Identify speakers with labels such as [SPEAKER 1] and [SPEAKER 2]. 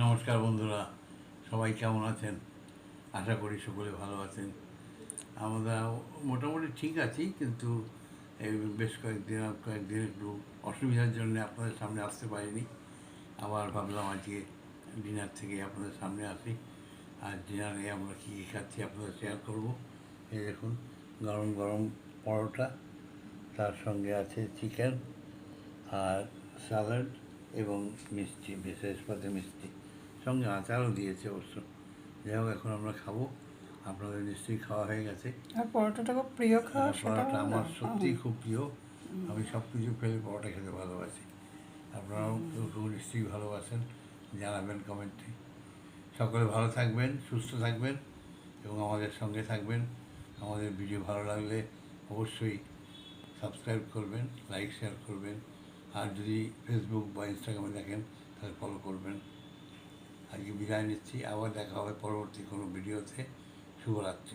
[SPEAKER 1] নমস্কার বন্ধুরা, সবাই কেমন আছেন? আশা করি সকলে ভালো আছেন। আমরা মোটামুটি ঠিক আছি, কিন্তু এই বেশ কয়েকদিন একটু অসুবিধার জন্য আপনাদের সামনে আসতে পারিনি। আবার ভাবলাম আজকে ডিনার থেকে আপনাদের সামনে আসি। আর ডিনারে আমরা কী কী খাচ্ছি আপনাদের শেয়ার করব। এই দেখুন, গরম গরম পরোটা, তার সঙ্গে আছে চিকেন আর স্যালাড এবং মিষ্টি, বিশেষ পাতে মিষ্টি, সঙ্গে আচারও দিয়েছে অবশ্য। যাই হোক, এখন আমরা খাবো। আপনাদের নিশ্চয়ই খাওয়া হয়ে গেছে।
[SPEAKER 2] আর পরোটাটা খুব প্রিয় খাওয়া, সেটা
[SPEAKER 1] পরোটা আমার সত্যিই খুব প্রিয়। আমি সব কিছু ফেলে পরোটা খেতে ভালোবাসি। আপনারাও কেউ কেউ নিশ্চয়ই ভালোবাসেন, জানাবেন কমেন্টে। সকলে ভালো থাকবেন, সুস্থ থাকবেন এবং আমাদের সঙ্গে থাকবেন। আমাদের ভিডিও ভালো লাগলে অবশ্যই সাবস্ক্রাইব করবেন, লাইক শেয়ার করবেন। আর যদি ফেসবুক বা ইনস্টাগ্রামে দেখেন তাহলে ফলো করবেন। আজকে বিদায় নিচ্ছি, আবার দেখা হবে পরবর্তী কোনো ভিডিওতে। শুভরাত্রি।